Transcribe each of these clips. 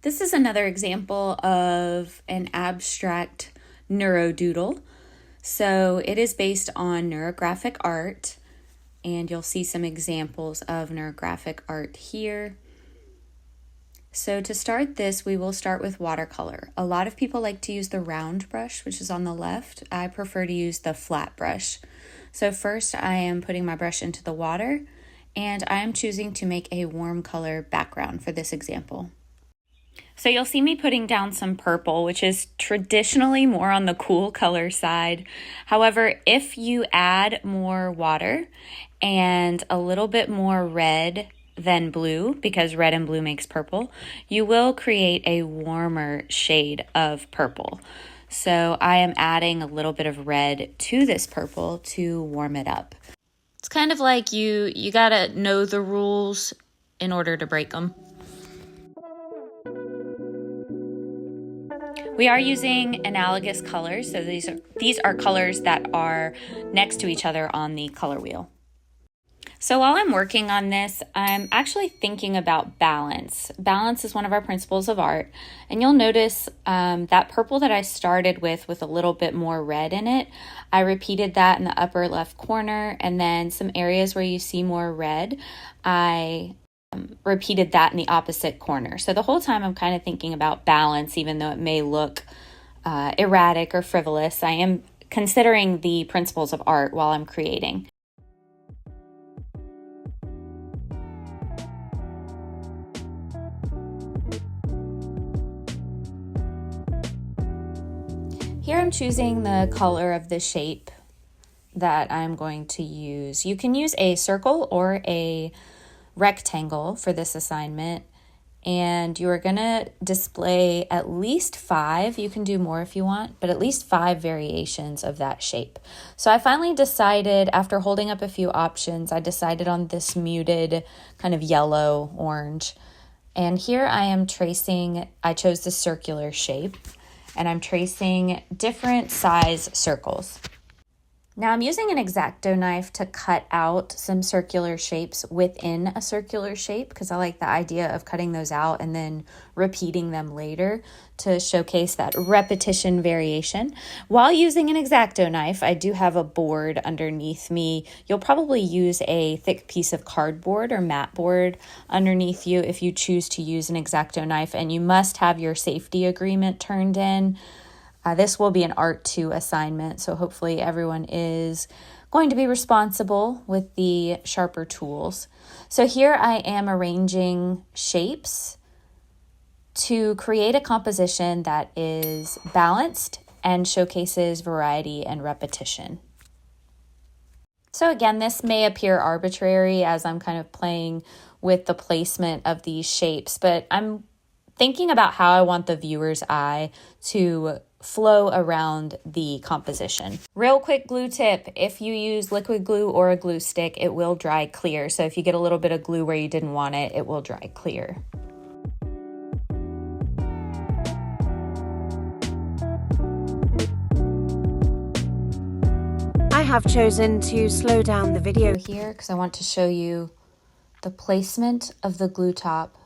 This is another example of an abstract neurodoodle. So it is based on neurographic art, and you'll see some examples of neurographic art here. So to start this, we will start with watercolor. A lot of people like to use the round brush, which is on the left. I prefer to use the flat brush. So first I am putting my brush into the water, and I am choosing to make a warm color background for this example. So you'll see me putting down some purple, which is traditionally more on the cool color side. However, if you add more water and a little bit more red than blue, because red and blue makes purple, you will create a warmer shade of purple. So I am adding a little bit of red to this purple to warm it up. It's kind of like you gotta know the rules in order to break them. We are using analogous colors, so these are colors that are next to each other on the color wheel. So while I'm working on this, I'm actually thinking about balance. Balance is one of our principles of art, and you'll notice that purple that I started with a little bit more red in it, I repeated that in the upper left corner, and then some areas where you see more red, I repeated that in the opposite corner. So the whole time I'm kind of thinking about balance, even though it may look erratic or frivolous. I am considering the principles of art while I'm creating. Here I'm choosing the color of the shape that I'm going to use. You can use a circle or a rectangle for this assignment, and you are going to display at least 5, you can do more if you want, but at least 5 variations of that shape. So I finally decided, after holding up a few options, I decided on this muted kind of yellow orange. And here I am tracing, I chose the circular shape, and I'm tracing different size circles. Now I'm using an X-Acto knife to cut out some circular shapes within a circular shape because I like the idea of cutting those out and then repeating them later to showcase that repetition variation. While using an X-Acto knife, I do have a board underneath me. You'll probably use a thick piece of cardboard or mat board underneath you if you choose to use an X-Acto knife, and you must have your safety agreement turned in. This will be an Art 2 assignment, so hopefully everyone is going to be responsible with the sharper tools. So here I am arranging shapes to create a composition that is balanced and showcases variety and repetition. So again, this may appear arbitrary as I'm kind of playing with the placement of these shapes, but I'm thinking about how I want the viewer's eye to flow around the composition. Real quick glue tip, if you use liquid glue or a glue stick, it will dry clear. So if you get a little bit of glue where you didn't want it, it will dry clear. I have chosen to slow down the video here because I want to show you the placement of the glue top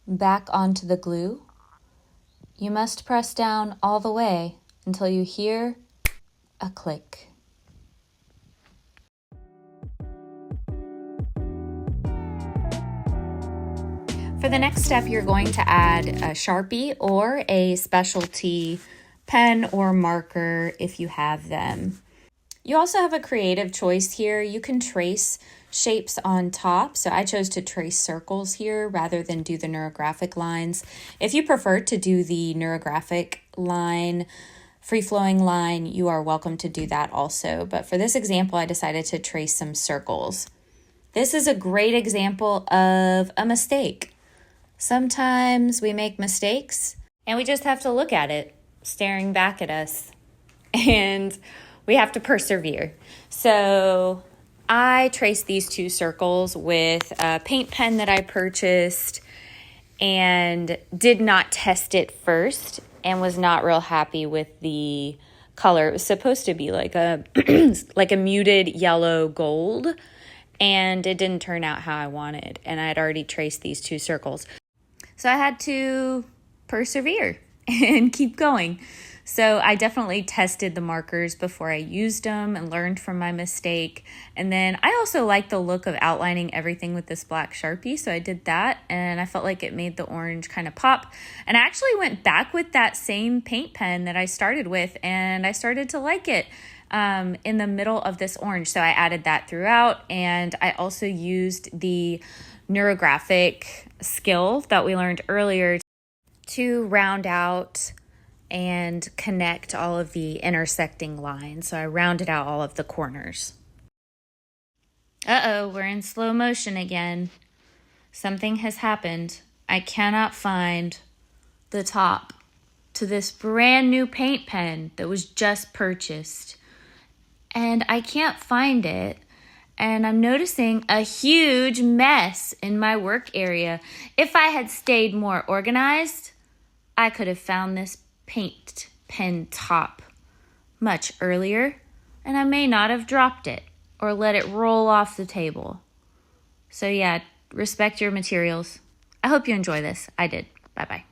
back onto the glue. You must press down all the way until you hear a click. For the next step, you're going to add a Sharpie or a specialty pen or marker if you have them. You also have a creative choice here. You can trace shapes on top. So I chose to trace circles here rather than do the neurographic lines. If you prefer to do the neurographic line, free-flowing line, you are welcome to do that also. But for this example, I decided to trace some circles. This is a great example of a mistake. Sometimes we make mistakes and we just have to look at it staring back at us, and we have to persevere. So I traced these 2 circles with a paint pen that I purchased and did not test it first and was not real happy with the color. It was supposed to be like a like a muted yellow gold, and it didn't turn out how I wanted. And I had already traced these 2 circles. So I had to persevere and keep going. So I definitely tested the markers before I used them and learned from my mistake. And then I also like the look of outlining everything with this black Sharpie. So I did that and I felt like it made the orange kind of pop. And I actually went back with that same paint pen that I started with and I started to like it in the middle of this orange. So I added that throughout, and I also used the neurographic skill that we learned earlier to round out and connect all of the intersecting lines. So I rounded out all of the corners. Uh-oh, we're in slow motion again. Something has happened. I cannot find the top to this brand new paint pen that was just purchased. And I can't find it. And I'm noticing a huge mess in my work area. If I had stayed more organized, I could have found this paint pen top much earlier, and I may not have dropped it or let it roll off the table. So yeah, respect your materials. I hope you enjoy this. I did. Bye-bye.